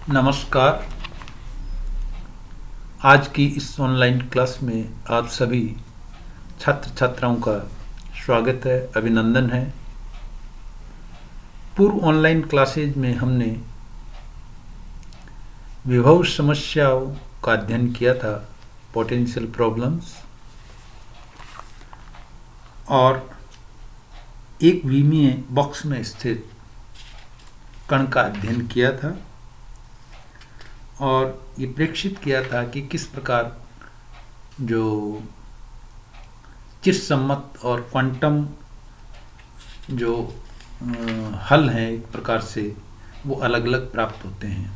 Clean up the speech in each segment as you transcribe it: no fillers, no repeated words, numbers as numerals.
नमस्कार। आज की इस ऑनलाइन क्लास में आप सभी छात्र छात्राओं का स्वागत है, अभिनंदन है। पूर्व ऑनलाइन क्लासेज में हमने विभव समस्याओं का अध्ययन किया था, पोटेंशियल प्रॉब्लम्स, और एक विमीय बॉक्स में स्थित कण का अध्ययन किया था और ये प्रेक्षित किया था कि किस प्रकार जो चिरसम्मत और क्वांटम जो हल हैं एक प्रकार से वो अलग अलग प्राप्त होते हैं।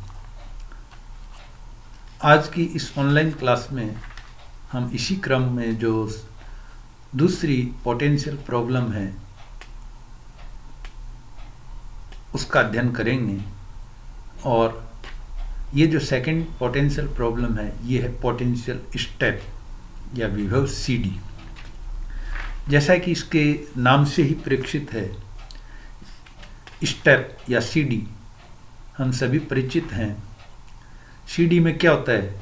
आज की इस ऑनलाइन क्लास में हम इसी क्रम में जो दूसरी पोटेंशियल प्रॉब्लम है उसका अध्ययन करेंगे। और ये जो सेकंड पोटेंशियल प्रॉब्लम है ये है पोटेंशियल स्टेप या विभव सीडी। जैसा कि इसके नाम से ही प्रेक्षित है, स्टेप या सीडी हम सभी परिचित हैं। सीडी में क्या होता है,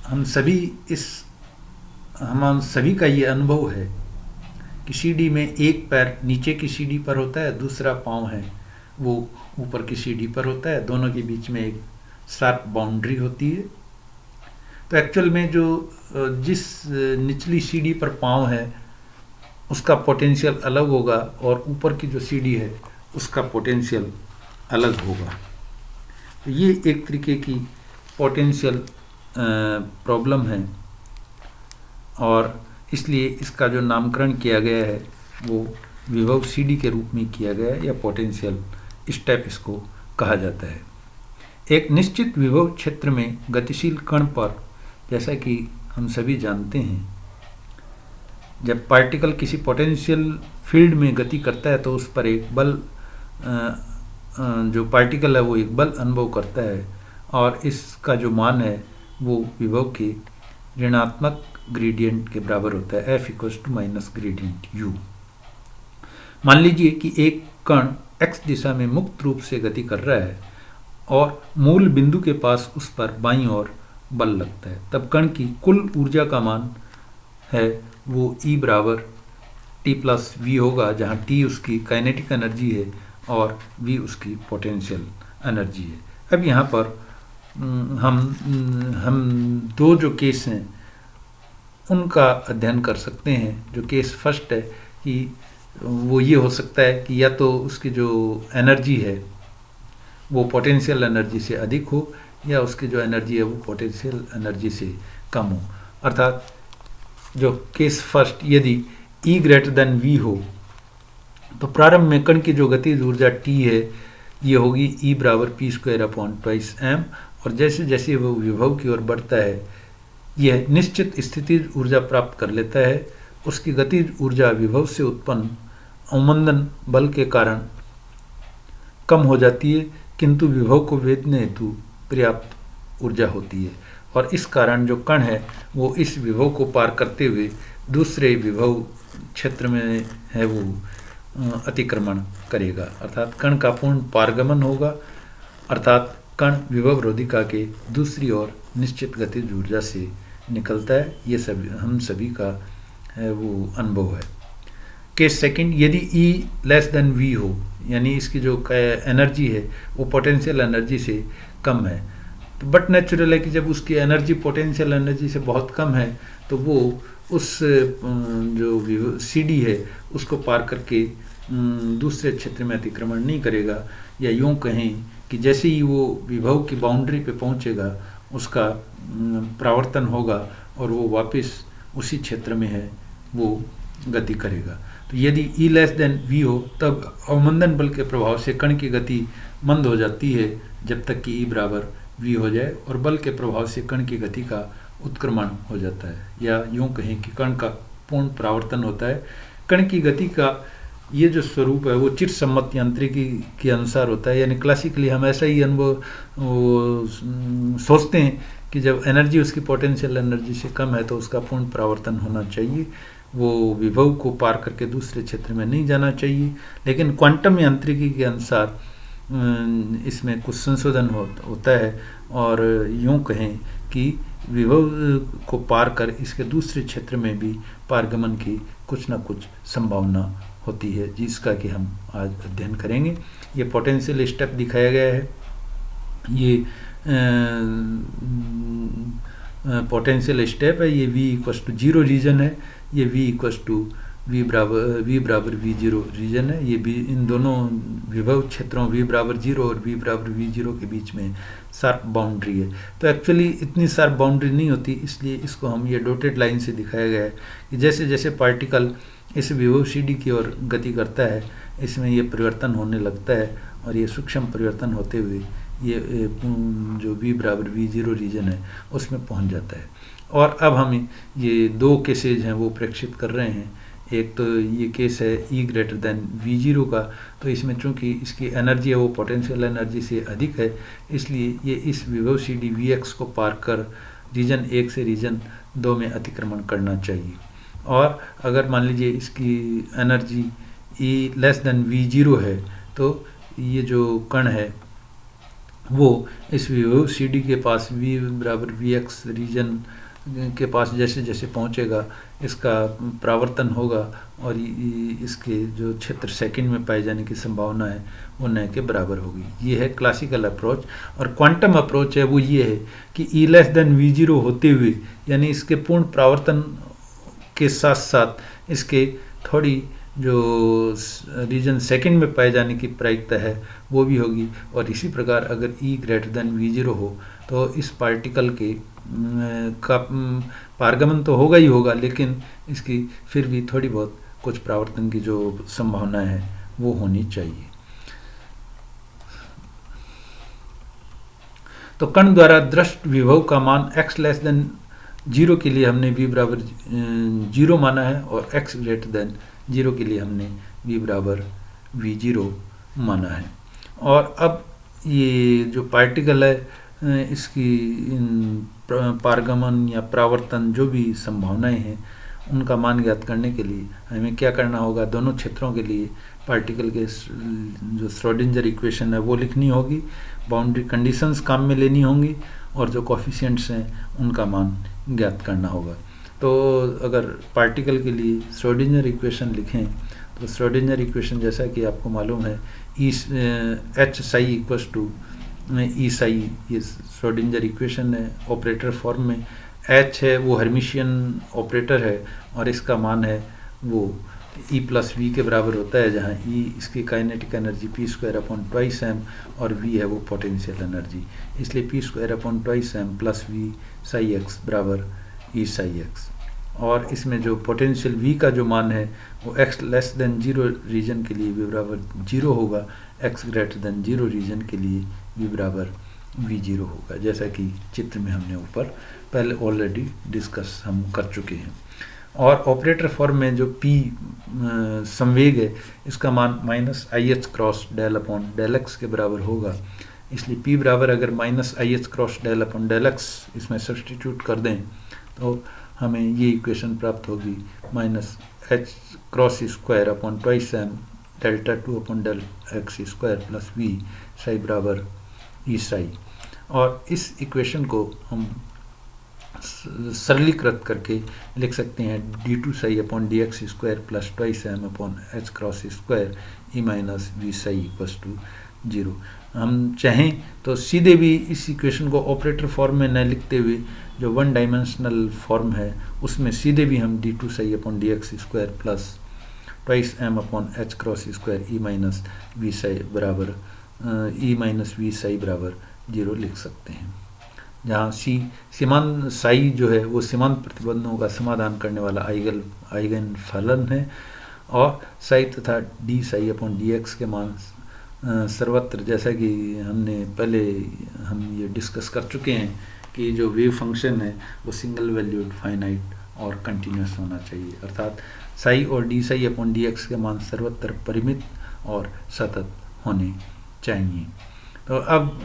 हम सभी का ये अनुभव है कि सीडी में एक पैर नीचे की सीडी पर होता है, दूसरा पाँव है वो ऊपर की सीढ़ी पर होता है, दोनों के बीच में एक शार्प बाउंड्री होती है। तो एक्चुअल में जो जिस निचली सीढ़ी पर पाँव है उसका पोटेंशियल अलग होगा और ऊपर की जो सीढ़ी है उसका पोटेंशियल अलग होगा। तो ये एक तरीके की पोटेंशियल प्रॉब्लम है और इसलिए इसका जो नामकरण किया गया है वो विभव सीडी के रूप में किया गया है या पोटेंशियल स्टेप इसको कहा जाता है। एक निश्चित विभव क्षेत्र में गतिशील कण पर, जैसा कि हम सभी जानते हैं, जब पार्टिकल किसी पोटेंशियल फील्ड में गति करता है तो उस पर एक बल, जो पार्टिकल है वो एक बल अनुभव करता है और इसका जो मान है वो विभव के ऋणात्मक ग्रेडियंट के बराबर होता है, F = ग्रेडियंट U। मान लीजिए कि एक कण x दिशा में मुक्त रूप से गति कर रहा है और मूल बिंदु के पास उस पर बाईं ओर बल लगता है, तब कण की कुल ऊर्जा का मान है वो E = T+V होगा, जहाँ T उसकी काइनेटिक एनर्जी है और V उसकी पोटेंशियल एनर्जी है। अब यहाँ पर हम दो जो केस हैं उनका अध्ययन कर सकते हैं। जो केस फर्स्ट है कि वो ये हो सकता है कि या तो उसकी जो एनर्जी है वो पोटेंशियल एनर्जी से अधिक हो या उसकी जो एनर्जी है वो पोटेंशियल एनर्जी से कम हो। अर्थात जो केस फर्स्ट, यदि E > V हो तो प्रारंभ में कण की जो गतिज ऊर्जा T है ये होगी E = p²/2m और जैसे जैसे वो विभव की ओर बढ़ता है यह निश्चित स्थितिज ऊर्जा प्राप्त कर लेता है। उसकी गतिज ऊर्जा विभव से उत्पन्न अवमंदन बल के कारण कम हो जाती है, किंतु विभव को भेदने हेतु पर्याप्त ऊर्जा होती है और इस कारण जो कण है वो इस विभव को पार करते हुए दूसरे विभव क्षेत्र में है वो अतिक्रमण करेगा, अर्थात कण का पूर्ण पारगमन होगा। अर्थात कण विभव रोधिका के दूसरी ओर निश्चित गतिज ऊर्जा से निकलता है। ये हम सभी का है वो अनुभव है। केस सेकंड, यदि E < V हो, यानी इसकी जो एनर्जी है वो पोटेंशियल एनर्जी से कम है, तो बट नेचुरल है कि जब उसकी एनर्जी पोटेंशियल एनर्जी से बहुत कम है तो वो उस जो सीडी है उसको पार करके दूसरे क्षेत्र में अतिक्रमण नहीं करेगा, या यूँ कहें कि जैसे ही वो विभव की बाउंड्री पे पहुँचेगा उसका परावर्तन होगा और वो वापस उसी क्षेत्र में है वो गति करेगा। तो यदि E < V हो तब अवमंदन बल के प्रभाव से कण की गति मंद हो जाती है जब तक कि E = V हो जाए और बल के प्रभाव से कण की गति का उत्क्रमण हो जाता है, या यूँ कहें कि कण का पूर्ण परावर्तन होता है। कण की गति का ये जो स्वरूप है वो चिरसम्मत यांत्रिकी के अनुसार होता है, यानी क्लासिकली हम ऐसा ही अनुभव सोचते हैं कि जब एनर्जी उसकी पोटेंशियल एनर्जी से कम है तो उसका पूर्ण परावर्तन होना चाहिए, वो विभव को पार करके दूसरे क्षेत्र में नहीं जाना चाहिए। लेकिन क्वांटम यांत्रिकी के अनुसार इसमें कुछ संशोधन होता है और यूँ कहें कि विभव को पार कर इसके दूसरे क्षेत्र में भी पारगमन की कुछ न कुछ संभावना होती है, जिसका कि हम आज अध्ययन करेंगे। ये पोटेंशियल स्टेप दिखाया गया है। ये पोटेंशियल स्टेप है। ये V=0 रीजन है। ये V बराबर V0 रीजन है। ये भी इन दोनों विभव क्षेत्रों V=0 और V=V0 के बीच में शार्प बाउंड्री है। तो एक्चुअली इतनी शार्प बाउंड्री नहीं होती, इसलिए इसको हम ये डॉटेड लाइन से दिखाया गया है कि जैसे जैसे पार्टिकल इस विभव CD की ओर गति करता है, इसमें ये परिवर्तन होने लगता है और ये सूक्ष्म परिवर्तन होते हुए ये जो V=V0 रीजन है उसमें पहुंच जाता है। और अब हम ये दो केसेज हैं वो प्रेक्षित कर रहे हैं। एक तो ये केस है E>V0 का, तो इसमें चूंकि इसकी एनर्जी है वो पोटेंशियल एनर्जी से अधिक है, इसलिए ये इस विभव CD Vx को पार कर रीजन 1 से रीजन 2 में अतिक्रमण करना चाहिए। और अगर मान लीजिए इसकी एनर्जी E<V0 है, तो ये जो कण है वो इस विभव CD के पास V=Vx रीजन के पास जैसे जैसे पहुंचेगा इसका प्रावर्तन होगा और इसके जो क्षेत्र सेकंड में पाए जाने की संभावना है वो न के बराबर होगी। ये है क्लासिकल अप्रोच। और क्वांटम अप्रोच है वो ये है कि E V0 होते हुए, यानी इसके पूर्ण प्रावर्तन के साथ साथ इसके थोड़ी जो रीजन सेकंड में पाए जाने की प्रायिकता है वो भी होगी। और इसी प्रकार अगर E V0 हो तो इस पार्टिकल के का पारगमन तो होगा ही होगा, लेकिन इसकी फिर भी थोड़ी बहुत कुछ प्रावर्तन की जो संभावना है वो होनी चाहिए। तो कण द्वारा दृष्ट विभव का मान x 0 के लिए हमने V=0 माना है और x 0 के लिए हमने V=V0 माना है। और अब ये जो पार्टिकल है इसकी पारगमन या प्रावर्तन जो भी संभावनाएं हैं उनका मान ज्ञात करने के लिए हमें क्या करना होगा, दोनों क्षेत्रों के लिए पार्टिकल के जो श्रोडिंजर इक्वेशन है वो लिखनी होगी, बाउंड्री कंडीशंस काम में लेनी होंगी और जो कोफिशिएंट्स हैं उनका मान ज्ञात करना होगा। तो अगर पार्टिकल के लिए श्रोडिंजर इक्वेशन लिखें तो श्रोडिंजर इक्वेशन जैसा कि आपको मालूम है H(psi)=E(psi), ये श्रोडिंजर इक्वेशन है ऑपरेटर फॉर्म में। H है वो हर्मिशियन ऑपरेटर है और इसका मान है वो E+V के बराबर होता है, जहाँ E इसकी काइनेटिक एनर्जी p²/2m और V है वो पोटेंशियल एनर्जी, इसलिए p²/2m + V psi x बराबर E psi x। और इसमें जो पोटेंशियल V का जो मान है वो x 0 रीजन के लिए V=0 होगा, x 0 रीजन के लिए V=V0 होगा, जैसा कि चित्र में हमने ऊपर पहले ऑलरेडी डिस्कस हम कर चुके हैं। और ऑपरेटर फॉर्म में जो P संवेग है इसका मान -IH×del/del x के बराबर होगा, इसलिए P बराबर अगर -IH×del/del x इसमें सब्सटीट्यूट कर दें तो हमें ये इक्वेशन प्राप्त होगी -h×2/2m del2/del x² + V psi बराबर E psi। और इस इक्वेशन को हम सरलीकृत करके लिख सकते हैं d2psi/dx² + 2m/h×2 E - V psi = 0। हम चाहें तो सीधे भी इस इक्वेशन को ऑपरेटर फॉर्म में न लिखते हुए जो वन डायमेंशनल फॉर्म है उसमें सीधे भी हम d2psi/dx² + 2m/h×2 E - V psi बराबर = 0 लिख सकते हैं, जहाँ सीमांत साई जो है वो सीमांत प्रतिबंधों का समाधान करने वाला आइगन फलन है और साई तथा d(psi)/dx के मान सर्वत्र, जैसा कि हमने पहले हम ये डिस्कस कर चुके हैं कि जो वेव फंक्शन है वो सिंगल वैल्यूड फाइनाइट और कंटिन्यूस होना चाहिए, अर्थात साई और d(psi)/dx के मान सर्वत्र परिमित और सतत होने चाहिए। तो अब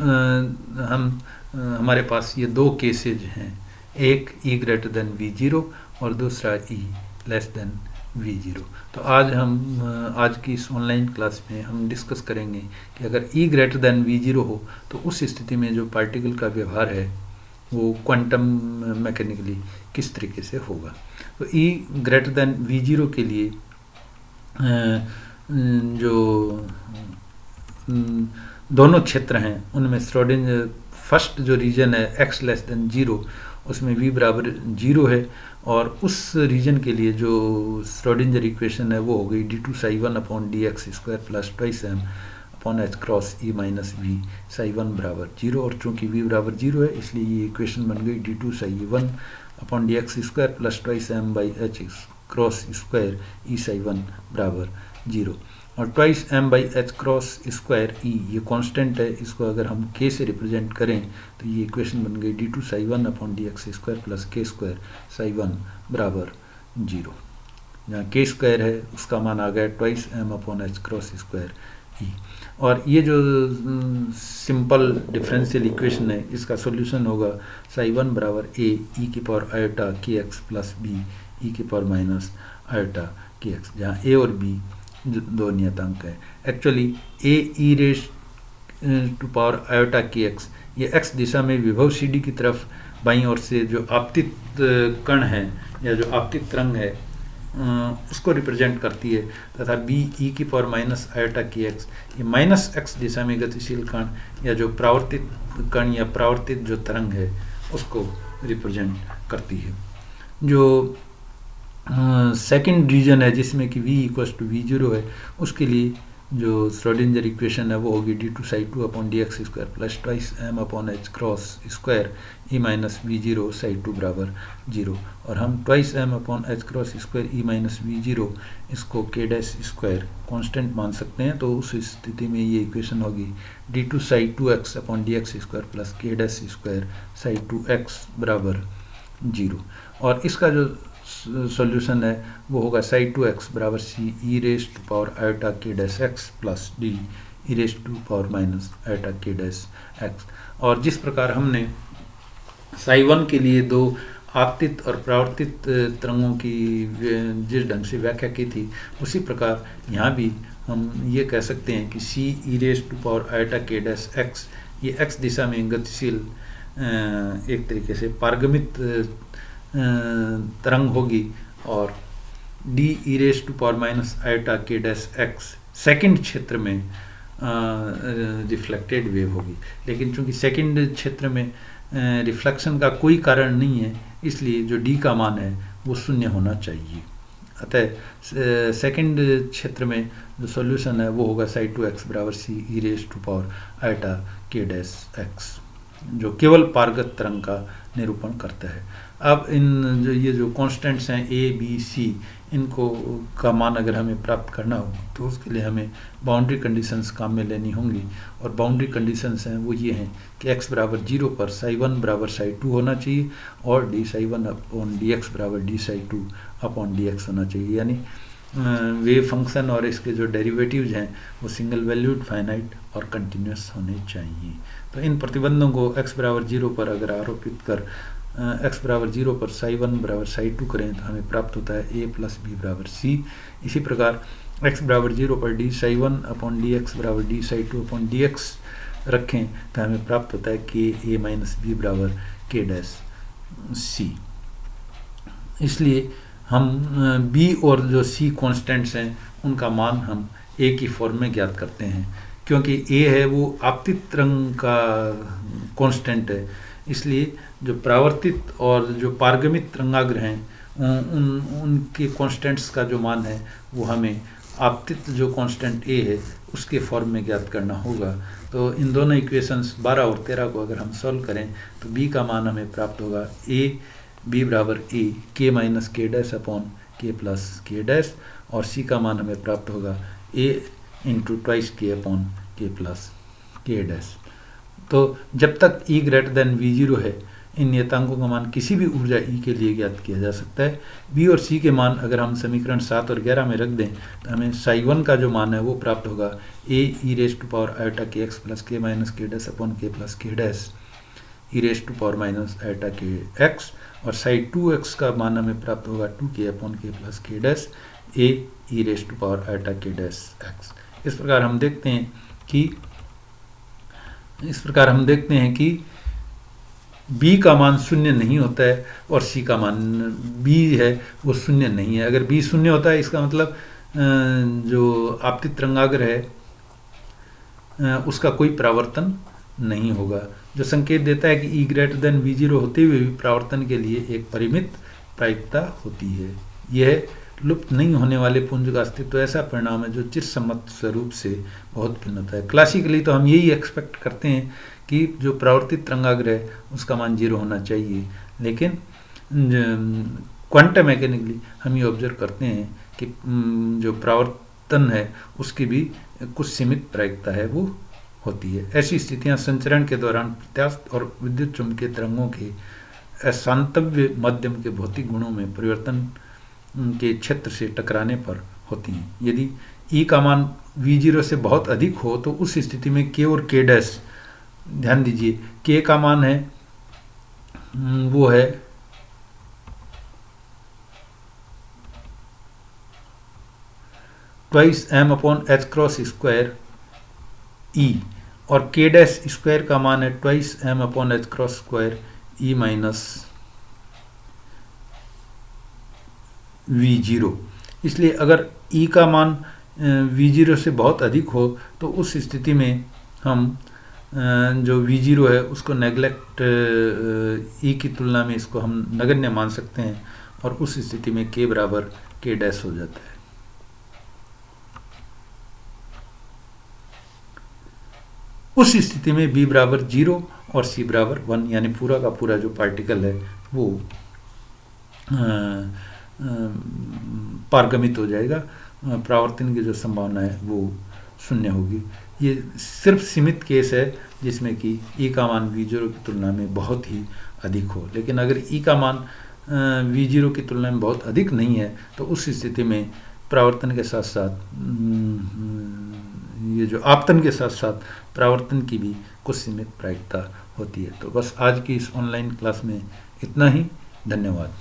हमारे पास ये दो केसेज हैं, एक E>V0 और दूसरा E<V V0। तो आज की इस ऑनलाइन क्लास में हम डिस्कस करेंगे कि अगर E ग्रेटर देन V0 हो तो उस स्थिति में जो पार्टिकल का व्यवहार है वो क्वांटम मैकेनिकली किस तरीके से होगा। तो E ग्रेटर देन V0 के लिए जो दोनों क्षेत्र हैं उनमें श्रोडिंगर फर्स्ट जो रीजन है x लेस देन 0 उसमें v बराबर 0 है, और उस रीजन के लिए जो श्रोडिंगर इक्वेशन है वो हो गई d2 psi 1 upon dx square plus twice m upon h cross e minus v psi 1 बराबर 0। और चूंकि v बराबर 0 है इसलिए ये इक्वेशन बन गई d2 psi 1 upon dx square plus twice m by h cross square e psi 1 बराबर 0। और twice m by H cross square E ये कांस्टेंट है, इसको अगर हम k से रिप्रेजेंट करें तो ये इक्वेशन बन गई d2 psi 1 upon dx square plus k square psi 1 बराबर 0। जहाँ k स्क्वायर है उसका मान आ गया twice m upon H cross square E. और ये जो सिंपल डिफरेंशियल इक्वेशन है इसका सॉल्यूशन होगा psi 1 बराबर a e की power iota kx plus b e की पावर माइनस आयोटा kx, जहाँ a और b दो नियतांक है। Actually A E raise to power iota K X ये x दिशा में विभव CD की तरफ बाईं ओर से जो आपतित कण है या जो आपतित तरंग है उसको रिप्रेजेंट करती है, तथा b e की power minus iota K X ये माइनस x दिशा में गतिशील कण या जो प्रावर्तित कण या प्रावर्तित जो तरंग है उसको रिप्रेजेंट करती है। जो सेकंड रीजन है जिसमें कि v इक्वल्स टू V0 है उसके लिए जो श्रोडिंगर इक्वेशन है वो होगी d2 psi 2 upon dx square plus twice m upon h cross square e minus V0 psi 2 बराबर 0। और हम twice m upon h cross square e minus V0 इसको k डैश स्क्वायर कॉन्स्टेंट मान सकते हैं, तो उस स्थिति में ये इक्वेशन होगी d2 psi 2x upon dx square plus k dash square psi 2x बराबर 0। और इसका जो सॉल्यूशन है वो होगा psi 2x बराबर c e raise to power iota k dash x plus d e raise to power minus iota k dash x। और जिस प्रकार हमने psi 1 के लिए दो आपतित और प्रावर्तित तरंगों की जिस ढंग से व्याख्या की थी उसी प्रकार यहाँ भी हम ये कह सकते हैं कि c e raise to power iota k dash x ये x दिशा में गतिशील एक तरीके से पारगमित तरंग होगी, और d e raise to power minus iota k dash x second क्षेत्र में रिफ्लेक्टेड वेव होगी। लेकिन चूंकि सेकंड क्षेत्र में रिफ्लेक्शन का कोई कारण नहीं है इसलिए जो d का मान है वो शून्य होना चाहिए। अतः सेकंड क्षेत्र में जो सॉल्यूशन है वो होगा psi 2x बराबर c e raise to power iota k dash x जो केवल पारगत तरंग का निरूपण करता है। अब इन ये जो कांस्टेंट्स हैं a b c इनको का मान अगर हमें प्राप्त करना हो तो उसके लिए हमें बाउंड्री कंडीशंस काम में लेनी होंगी, और बाउंड्री कंडीशंस हैं वो ये हैं कि x बराबर 0 पर psi 1 बराबर psi 2 होना चाहिए और d psi 1 अपॉन dx बराबर d psi 2 अपॉन dx होना चाहिए। यानी वेव फंक्शन और इसके जो डेरिवेटिव्स हैं वो सिंगल वैल्यूड फाइनाइट और कंटिन्यूस होने चाहिए। तो इन प्रतिबंधों को x बराबर 0 पर अगर आरोपित कर x बराबर 0 पर psi 1 बराबर psi 2 करें तो हमें प्राप्त होता है a प्लस b बराबर c। इसी प्रकार x बराबर 0 पर d psi 1 अपॉन dx बराबर d psi 2 अपॉन dx रखें तो हमें प्राप्त होता है k a माइनस b बराबर k डैश c। इसलिए हम b और जो c कॉन्स्टेंट्स हैं उनका मान हम a की फॉर्म में ज्ञात करते हैं, क्योंकि a है वो आपतित तरंग का कांस्टेंट है, इसलिए जो प्रावर्तित और जो पारगमित तरंगाग्र हैं उनके कांस्टेंट्स का जो मान है वो हमें आपतित जो कांस्टेंट a है उसके फॉर्म में ज्ञात करना होगा। तो इन दोनों इक्वेशंस 12 और 13 को अगर हम सॉल्व करें तो b का मान हमें प्राप्त होगा a b बराबर a k minus k dash upon k plus k dash, और c का मान हमें प्राप्त होगा a into twice k upon k plus k dash. तो जब तक E ग्रेटर देन V0 है इन नियतांकों का मान किसी भी ऊर्जा E के लिए ज्ञात किया जा सकता है। B और C के मान अगर हम समीकरण 7 और 11 में रख दें तो हमें psi 1 का जो मान है वो प्राप्त होगा a e raise to power iota K X plus K minus K dash upon K plus K dash e raise to power minus iota K X, और psi 2x का मान हमें प्राप्त होगा 2k upon K plus K dash A E raise to power iota K dash X. इस प्रकार हम देखते हैं कि b का मान शून्य नहीं होता है और c का मान b है वो शून्य नहीं है। अगर b शून्य होता है इसका मतलब जो आपतित तरंगाग्र है उसका कोई परावर्तन नहीं होगा, जो संकेत देता है कि E ग्रेटर देन V0 होते हुए भी परावर्तन के लिए एक परिमित प्रायिकता होती है। यह लुप्त नहीं होने वाले पुंज का अस्तित्व ऐसा परिणाम है जो चिरसम्मत स्वरूप से बहुत भिन्न होता है। क्लासिकली तो हम यही एक्सपेक्ट करते हैं कि जो परावर्तित तरंगाग्र है उसका मान 0 होना चाहिए, लेकिन क्वांटम मैकेनिकली हम ये ऑब्जर्व करते हैं कि जो परावर्तन है उसकी भी कुछ सीमित प्रायिकता है वो होती है। ऐसी स्थितियां संचरण के दौरान प्रत्यास्थ और विद्युत चुम्बकीय तरंगों के अशांतव्य माध्यम के भौतिक गुणों में परिवर्तन के क्षेत्र से टकराने पर होती हैं। यदि E का मान V0 से बहुत अधिक हो तो उस स्थिति में K और K डैश, ध्यान दीजिए K का मान है वो है twice m upon h cross square E और K डैश स्क्वायर का मान है twice m upon h cross square E minus V0। इसलिए अगर E का मान V0 से बहुत अधिक हो तो उस स्थिति में हम जो V0 है उसको नेग्लेक्ट E की तुलना में इसको हम नगण्य मान सकते हैं और उस स्थिति में K बराबर K डैश हो जाता है। उस स्थिति में B बराबर 0 और C बराबर 1, यानी पूरा का पूरा जो पार्टिकल है वो पारगमित हो जाएगा, परावर्तन की जो संभावना है वो शून्य होगी। ये सिर्फ सीमित केस है जिसमें कि E का मान V0 की तुलना में बहुत ही अधिक हो, लेकिन अगर E का मान V0 की तुलना में बहुत अधिक नहीं है तो उस स्थिति में परावर्तन के साथ साथ ये जो आपतन के साथ साथ परावर्तन की भी कुछ सीमित प्रायिकता होती है। तो बस आज की इस ऑनलाइन क्लास में इतना ही। धन्यवाद।